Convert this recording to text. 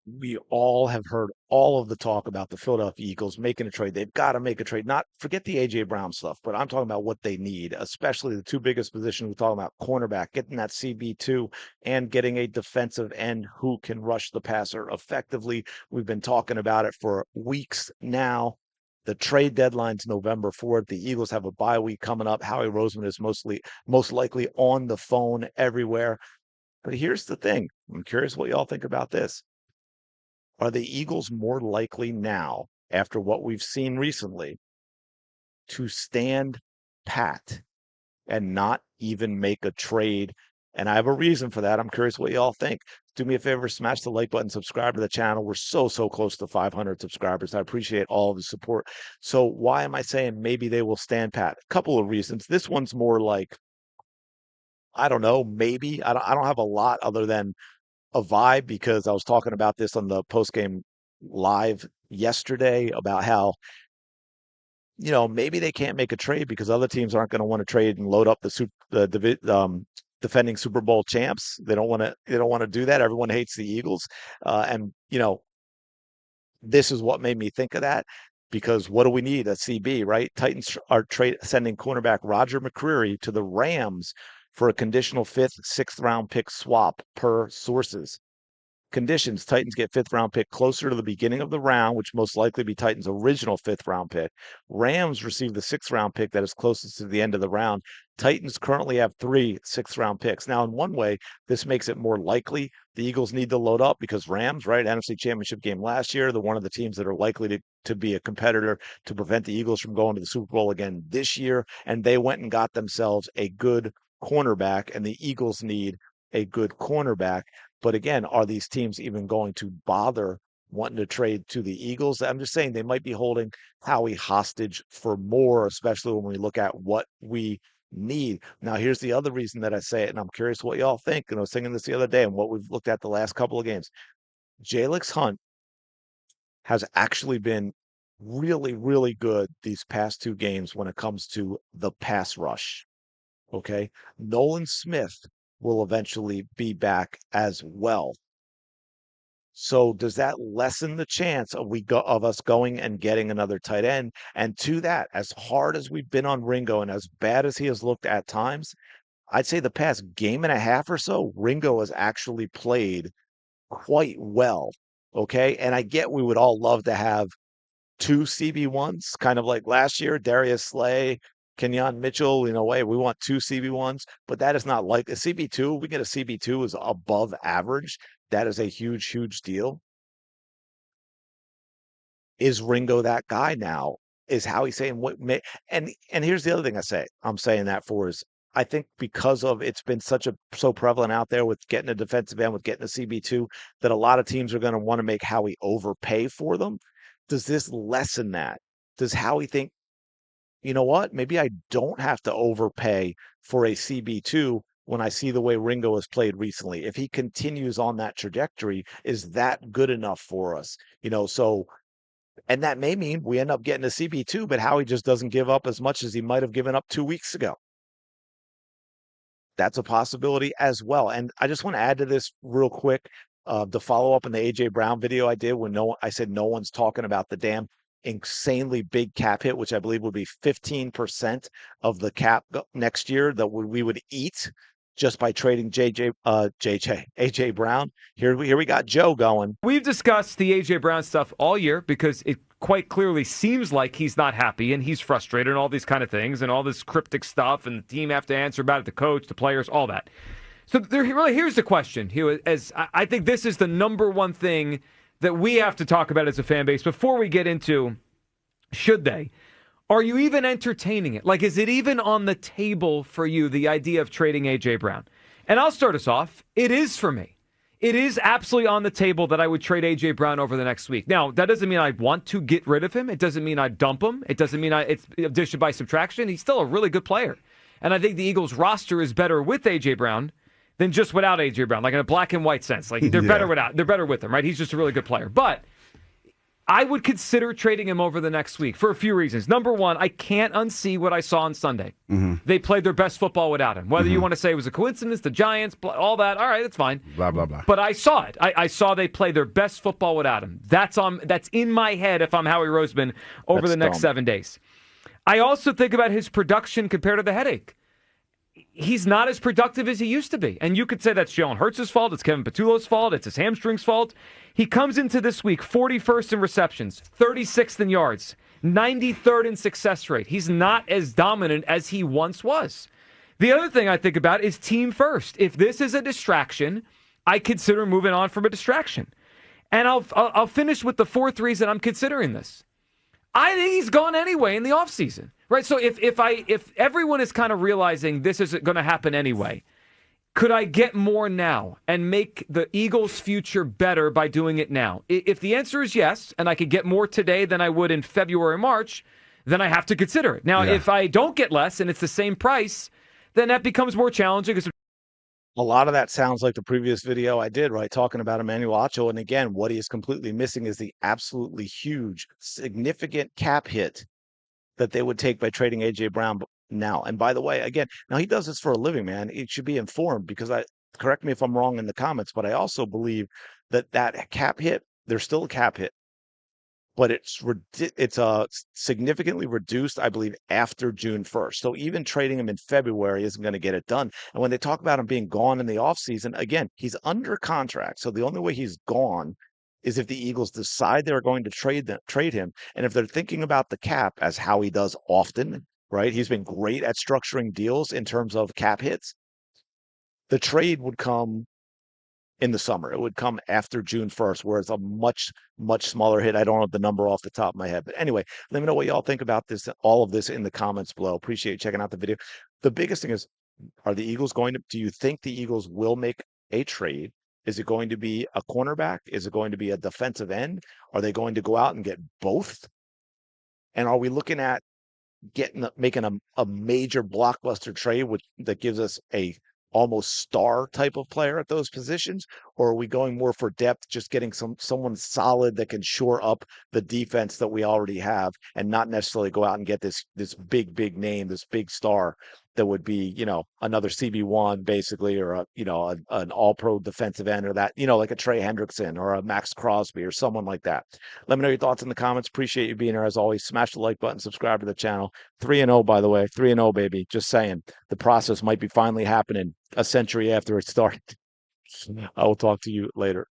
we all have heard all of the talk about the Philadelphia Eagles making a trade. They've got to make a trade. Not forget the AJ Brown stuff, but I'm talking about what they need, especially the two biggest positions. We're talking about cornerback, getting that CB2 and getting a defensive end who can rush the passer effectively. We've been talking about it for weeks now. The trade deadline's November 4th. The Eagles have a bye week coming up. Howie Roseman is most likely on the phone everywhere. But here's the thing. I'm curious what y'all think about this. Are the Eagles more likely now, after what we've seen recently, to stand pat and not even make a trade? And I have a reason for that. I'm curious what y'all think. Do me a favor, smash the like button, subscribe to the channel. We're so close to 500 subscribers. I appreciate all of the support. So why am I saying maybe they will stand pat? A couple of reasons. This one's more like, I don't know, maybe. I don't have a lot other than a vibe because I was talking about this on the post game live yesterday about how, maybe they can't make a trade because other teams aren't going to want to trade and load up defending Super Bowl champs. They don't want to do that. Everyone hates the Eagles. And this is what made me think of that because what do we need? A CB, right? Titans are sending cornerback Roger McCreary to the Rams for a conditional fifth, sixth round pick swap per sources. Conditions: Titans get fifth round pick closer to the beginning of the round, which most likely be Titans' original fifth round pick. Rams receive the sixth round pick that is closest to the end of the round. Titans currently have three sixth round picks. Now, in one way, this makes it more likely the Eagles need to load up because Rams, right? NFC Championship game last year, they're one of the teams that are likely to be a competitor to prevent the Eagles from going to the Super Bowl again this year. And they went and got themselves a good cornerback, and the Eagles need a good cornerback. But again, are these teams even going to bother wanting to trade to the Eagles? I'm just saying they might be holding Howie hostage for more, especially when we look at what we need. Now, here's the other reason that I say it, and I'm curious what y'all think. And I was thinking this the other day and what we've looked at the last couple of games. Jalix Hunt has actually been really good these past two games when it comes to the pass rush. Okay. Nolan Smith will eventually be back as well. So does that lessen the chance of us going and getting another tight end? And to that, as hard as we've been on Ringo and as bad as he has looked at times, I'd say the past game and a half or so, Ringo has actually played quite well. Okay. And I get we would all love to have two CB1s, kind of like last year, Darius Slay, Kenyon Mitchell, way we want two CB1s, but that is not like a CB2. We get a CB2 is above average. That is a huge deal. Is Ringo that guy now? Is Howie saying what may and here's the other thing I'm saying that for is I think because of it's been so prevalent out there with getting a defensive end, with getting a CB2, that a lot of teams are going to want to make Howie overpay for them. Does this lessen that? Does Howie think, you know what? Maybe I don't have to overpay for a CB2 when I see the way Ringo has played recently. If he continues on that trajectory, is that good enough for us? So and that may mean we end up getting a CB2, but Howie just doesn't give up as much as he might have given up 2 weeks ago. That's a possibility as well. And I just want to add to this real quick. The follow up on the AJ Brown video I did when I said no one's talking about the damn insanely big cap hit, which I believe would be 15% of the cap next year that we would eat just by trading AJ Brown. Here we got Joe going. We've discussed the A.J. Brown stuff all year because it quite clearly seems like he's not happy and he's frustrated and all these kind of things and all this cryptic stuff and the team have to answer about it, the coach, the players, all that. So here's the question, Hugh, as I think this is the number one thing that we have to talk about as a fan base before we get into should they. Are you even entertaining it? Like, is it even on the table for you, the idea of trading A.J. Brown? And I'll start us off. It is for me. It is absolutely on the table that I would trade A.J. Brown over the next week. Now, that doesn't mean I want to get rid of him. It doesn't mean I dump him. It doesn't mean it's addition by subtraction. He's still a really good player. And I think the Eagles roster is better with A.J. Brown than just without A.J. Brown, like in a black and white sense. Like they're better with him, right? He's just a really good player. But I would consider trading him over the next week for a few reasons. Number one, I can't unsee what I saw on Sunday. Mm-hmm. They played their best football without him. Whether you want to say it was a coincidence, the Giants, all that, all right, that's fine. Blah, blah, blah. But I saw it. I saw they play their best football without him. That's in my head if I'm Howie Roseman over the next 7 days. I also think about his production compared to the headache. He's not as productive as he used to be. And you could say that's Jalen Hurts' fault, it's Kevin Patullo's fault, it's his hamstring's fault. He comes into this week 41st in receptions, 36th in yards, 93rd in success rate. He's not as dominant as he once was. The other thing I think about is team first. If this is a distraction, I consider moving on from a distraction. And I'll finish with the fourth reason I'm considering this. I think he's gone anyway in the offseason. Right? So if everyone is kind of realizing this isn't going to happen anyway, could I get more now and make the Eagles' future better by doing it now? If the answer is yes, and I could get more today than I would in February or March, then I have to consider it. Now, if I don't get less and it's the same price, then that becomes more challenging. A lot of that sounds like the previous video I did, right? Talking about Emmanuel Acho. And again, what he is completely missing is the absolutely huge, significant cap hit that they would take by trading AJ Brown now. And by the way, again, now he does this for a living, man. It should be informed because correct me if I'm wrong in the comments, but I also believe that cap hit, there's still a cap hit, but it's significantly reduced, I believe, after June 1st. So even trading him in February isn't going to get it done. And when they talk about him being gone in the offseason, again, he's under contract. So the only way he's gone is if the Eagles decide they're going to trade him. And if they're thinking about the cap, as Howie does often, right? He's been great at structuring deals in terms of cap hits. The trade would come in the summer. It would come after June 1st, where it's a much, much smaller hit. I don't have the number off the top of my head. But anyway, let me know what y'all think about this, all of this in the comments below. Appreciate you checking out the video. The biggest thing is, do you think the Eagles will make a trade? Is it going to be a cornerback? Is it going to be a defensive end? Are they going to go out and get both? And are we looking at making a major blockbuster trade that gives us a almost star type of player at those positions? Or are we going more for depth, just getting someone solid that can shore up the defense that we already have and not necessarily go out and get this big name, this big star that would be, another CB1 basically, or an all-pro defensive end, or that, like a Trey Hendrickson or a Max Crosby or someone like that. Let me know your thoughts in the comments. Appreciate you being here as always. Smash the like button, subscribe to the channel. 3-0, by the way, 3-0, baby. Just saying, the process might be finally happening a century after it started. I will talk to you later.